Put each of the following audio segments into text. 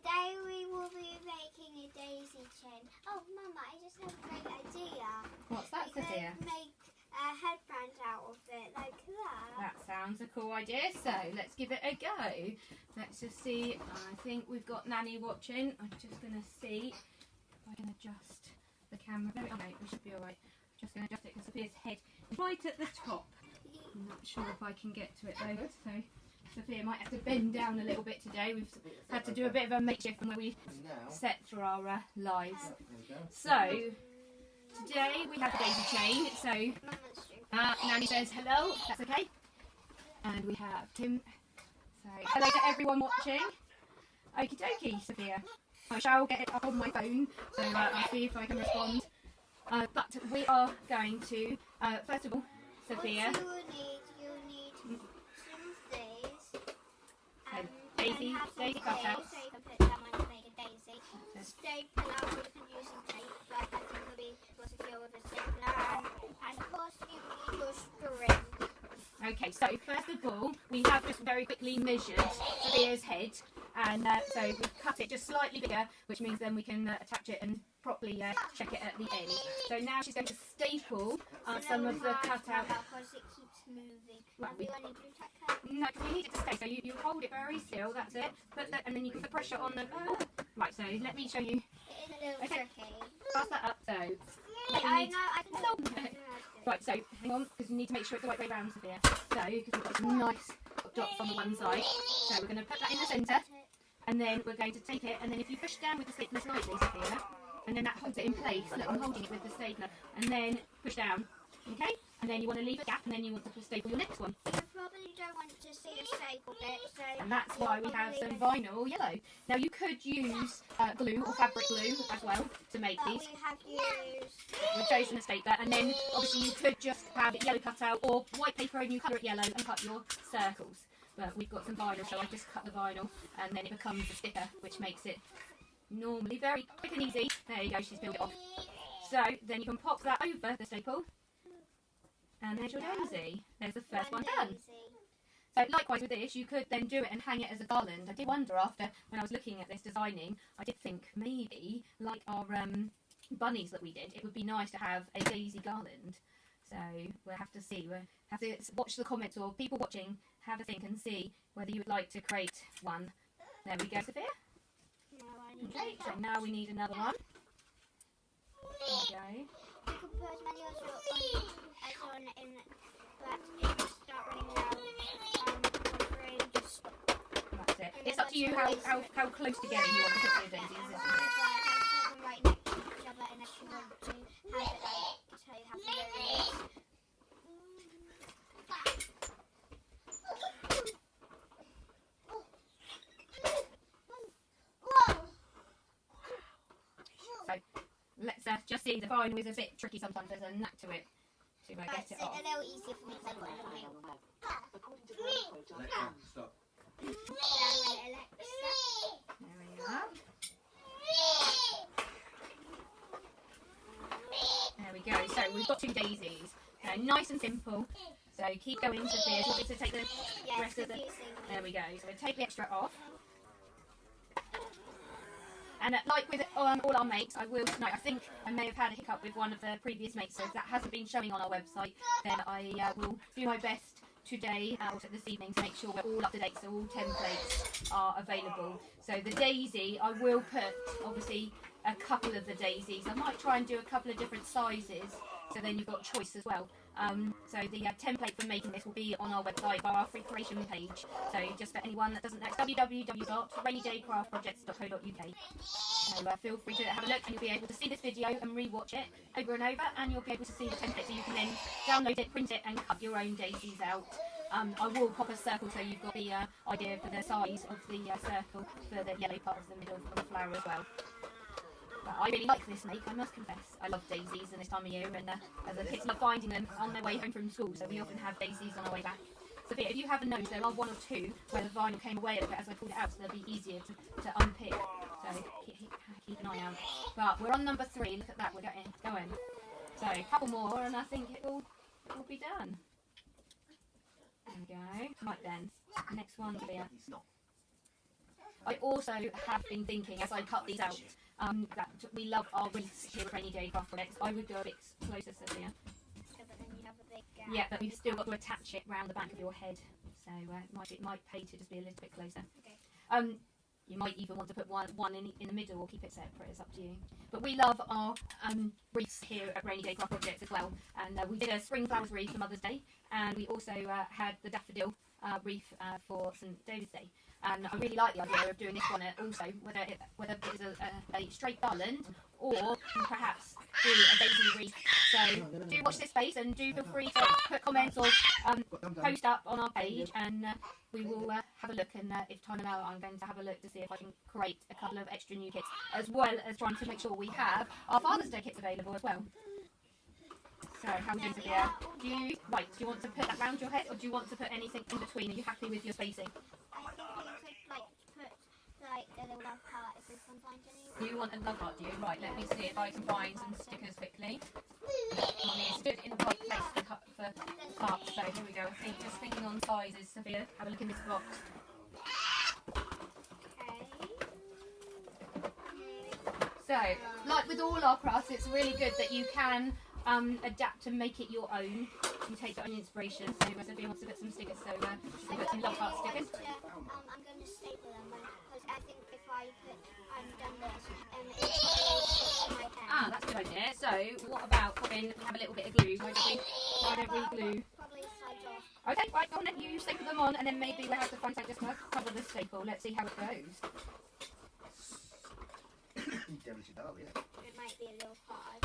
Today we will be making a daisy chain. Oh, Mama, I just have a great idea. What's that, Sophia? We can make a headband out of it, like that. That sounds a cool idea, so let's give it a go. Let's just see. I think we've got Nanny watching. I'm just going to see if I can adjust the camera. Okay, we should be alright. Just going to adjust it because Sophia's head is right at the top. I'm not sure if I can get to it though, so Sophia might have to bend down a little bit today. We've had to do a bit of a makeshift from where we set for our lives. So today we have a daisy chain. So Nanny says hello, that's okay. And we have Tim. So hello to everyone watching. Okie dokie, Sophia. I shall get it up on my phone, so I'll see if I can respond. But we are going to, first of all, Sophia. What you need some daisy cutouts. So you can put someone to make a daisy. Staple out, you can use some tape, but I think it'll be Sophia with a stapler. And of course you need your string. Okay, so first of all, we have just very quickly measured Sophia's head, and so we've cut it just slightly bigger, which means then we can attach it and properly check it at the end. So now she's going to staple some of the cutout. Because it keeps moving. Right, Have you any blue tack cut? No, because we need it to stay. So you hold it very still. That's it. Put that, and then you can put pressure on the. Right. So let me show you. It is a little tricky. Pass that up. So. I know. I can help. Right. So hang on, because you need to make sure it's the right way round, Sophia. So because we've got some nice dots on the one side. So we're going to put that in the centre, and then we're going to take it, and then if you push down with the stapler slightly, Sophia, and then that holds it in place. Look, I'm holding it with the stapler, and then push down. Okay? And then you want to leave a gap, and then you want to staple your next one. I probably don't want to see a staple bit, so... And that's why we have some vinyl yellow. Now you could use glue or fabric glue as well to make these. We have used... We've chosen a stapler, and then obviously you could just have it yellow cut out or white paper and you colour it yellow and cut your circles. But we've got some vinyl, so I just cut the vinyl, and then it becomes a sticker, which makes it normally very quick and easy. There you go, she's built it off. So then you can pop that over the staple, and there's your daisy. There's the first one done. So likewise with this, you could then do it and hang it as a garland. I did wonder after, when I was looking at this designing, I did think maybe, like our bunnies that we did, it would be nice to have a daisy garland. So we'll have to see. We'll have to watch the comments, or people watching, have a think and see whether you would like to create one. There we go, Sophia. Okay, so now we need another one. There we go. You can put as many as you want in, but it will start running out. Just stop. That's it. It's up to you how close together you want to put your daisies, isn't it? Put them right next to each other unless you want to have it like, so you have to go this. So let's just see. The vinyl is a bit tricky sometimes. There's a knack to it to get it off. A little easier for me to do Stop. There we are. There we go. So we've got two daisies. Nice and simple. So keep going, Sophia. Do you want me to take the rest of the... There we go. So we'll take the extra off. And like with all our mates, I will note, I think I may have had a hiccup with one of the previous mates, so if that hasn't been showing on our website, then I will do my best today or this evening to make sure we're all up to date, so all templates are available. So the daisy, I will put obviously a couple of the daisies. I might try and do a couple of different sizes, so then you've got choice as well. So the template for making this will be on our website by our free creation page. So just for anyone that doesn't know, it's www.rainydaycraftprojects.co.uk. So feel free to have a look, and you'll be able to see this video and re-watch it over and over, and you'll be able to see the template, so you can then download it, print it, and cut your own daisies out. I will pop a circle so you've got the idea for the size of the circle for the yellow part of the middle of the flower as well. But I really like this make, I must confess. I love daisies in this time of year, and as the kids love finding them on their way home from school, so we often have daisies on our way back. Sophia, if you have a nose, there are one or two where the vinyl came away a little bit as I pulled it out, so they'll be easier to unpick. So keep an eye out. But we're on number 3. Look at that, we're going. So a couple more, and I think it will be done. There we go. Right then, next one, Sophia. I also have been thinking, as I cut these out, that we love our wreaths here at Rainy Day Craft Products. I would go a bit closer, Sophia. But then you have a big gap. Yeah, but we've still got to attach it round the back of your head, so it might pay to just be a little bit closer. Okay. You might even want to put one in the middle or keep it separate. It's up to you. But we love our wreaths here at Rainy Day Craft Projects as well. And we did a spring flowers wreath for Mother's Day, and we also had the daffodil wreath for St David's Day. And I really like the idea of doing this one also, whether it is a straight garland or perhaps do a daisy wreath. So do watch this space and do feel free to put comments or post up on our page, and we will have a look. And if time allows, I'm going to have a look to see if I can create a couple of extra new kits, as well as trying to make sure we have our Father's Day kits available as well. So how are we doing, Sophia? Do you want to put that round your head, or do you want to put anything in between? Are you happy with your spacing? I think you could put a little love heart if we can find any. You want a love heart, do you? Right, let me see if I can find some stickers quickly. Mommy is stood in the right place for hearts, so here we go. Just thinking on sizes, Sophia. Have a look in this box. So, like with all our crafts, it's really good that you can adapt and make it your own. You take your own inspiration. So Sophia wants to put some stickers, so she's going to put some love heart stickers. I'm going to staple them because I think if I done this, it's my pen. Ah, that's a good idea. So, what about putting, have a little bit of glue? Why don't we glue? Probably sides off. Okay, right, go on then, you staple them on, and then maybe we'll have to find out just to cover the staple. Let's see how it goes. It might be a little hard.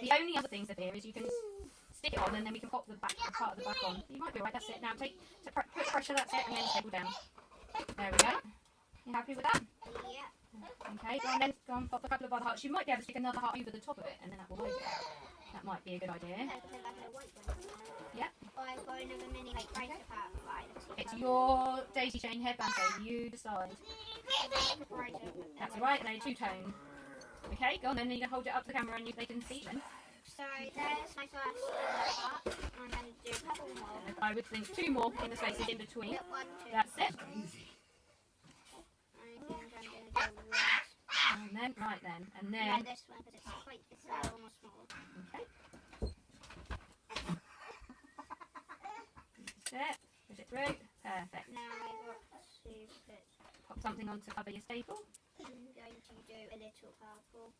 The only other thing, Sophia, is you can stick it on and then we can pop the part of the back on. You might be right, that's it. Now put pressure, that's it, and then staple down. There we go. You happy with that? Yeah. Okay, go on, pop a couple of other hearts. You might be able to stick another heart over the top of it, and then that will hold it. That might be a good idea. Yeah. Or another mini brighter part. It's your daisy chain headband, so you decide. That's alright, they're two-tone. Okay, go on then, you can hold it up to the camera and they can see then. So there's my first part. I'm going to do a couple more. I would think 2 more in the spaces in between. 1, 2. That's it. I think I'm going to do one. And then, right then, and then... Like this one, because it's almost small. Okay. That's it. Push it through. Perfect. Now I've got to put... Pop something on to cover your staple. I'm going to do a little purple.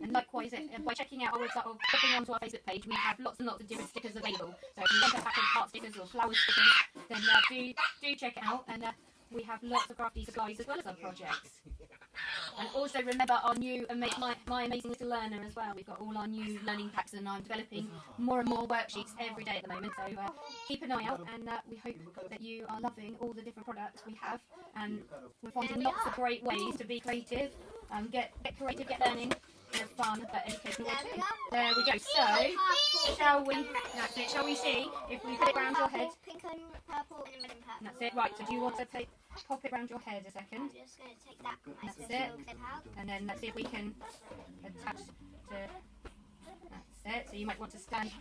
And likewise, by checking out our website or popping onto our Facebook page, we have lots and lots of different stickers available. So if you want a pack of heart stickers or flower stickers, then do check it out. And we have lots of crafty supplies as well as our projects. And also remember our new, my Amazing Little Learner as well. We've got all our new learning packs, and I'm developing more and more worksheets every day at the moment. So keep an eye out, and we hope that you are loving all the different products we have. And we're finding lots of great ways to be creative, get creative, get learning. Have fun, but educational too. There we go. So, shall we see if we put it around your head? Pink and purple and red and purple. That's it. Right. So, do you want to pop it around your head a second? I'm just going to take that. That's it. And then let's see if we can attach to. That's it. So you might want to stand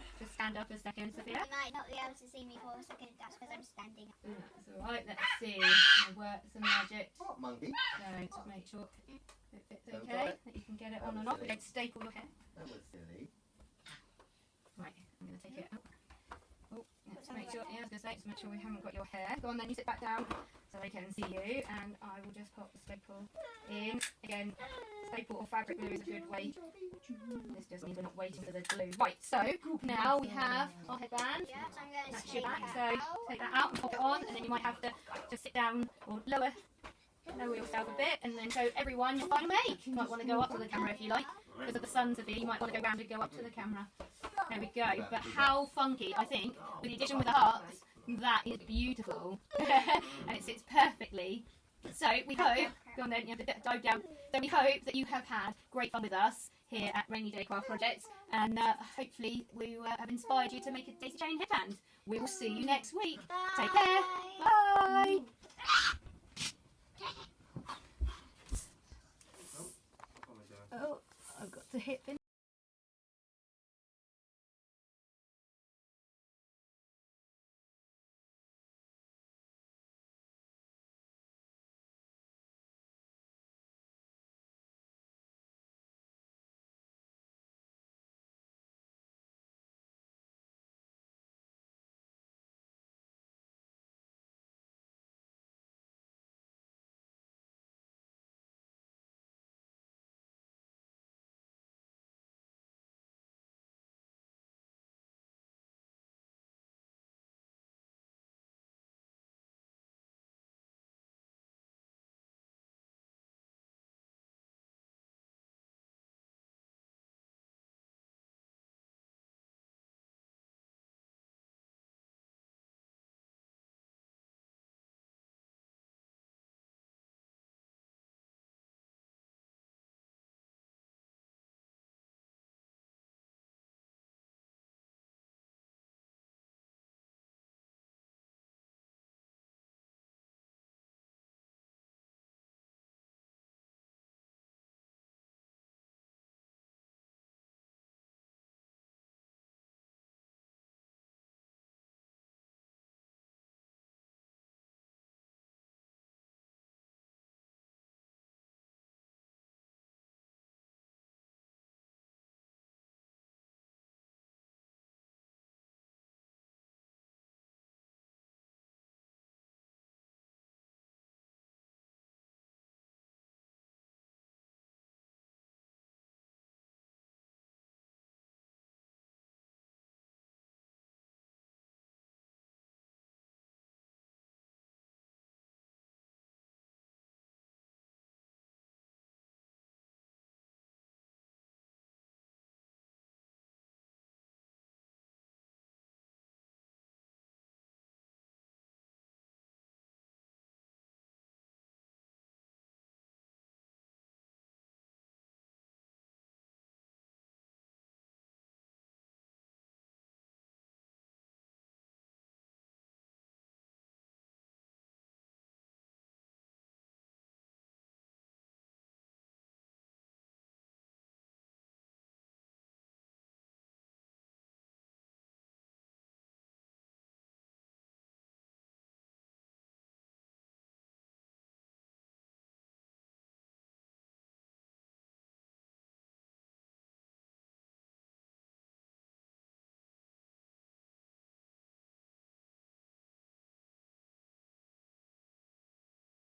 up a second, Sophia. You might not be able to see me for a second. That's because I'm standing up. That's all right. Let's see. We'll work some magic. What monkey? So to make sure it fits okay, that you can get it on and off. We're going to staple your hair. That was silly. Right, I'm going to take it out. Oh, let's make sure, yeah, I was going to say, to make sure we haven't got your hair. Go on then, you sit back down so they can see you, and I will just pop the staple in. Again, staple or fabric glue is a good way. This just means we're not waiting for the glue. Right, so now we have our headband. Yeah, so I'm going to That's your take back, that so out. take that out and pop it on, and then you might have to just sit down or lower yourself a bit, and then show everyone your final make. You might want to go up to the camera if you like. Because of the sun, Sophia, you might want to go round and go up to the camera. There we go. But how funky, I think, with the addition with the hearts, that is beautiful. And it sits perfectly. So we hope, go on then, you have to dive down. So we hope that you have had great fun with us here at Rainy Day Craft Projects, and hopefully we have inspired you to make a daisy chain headband. We will see you next week. Take care.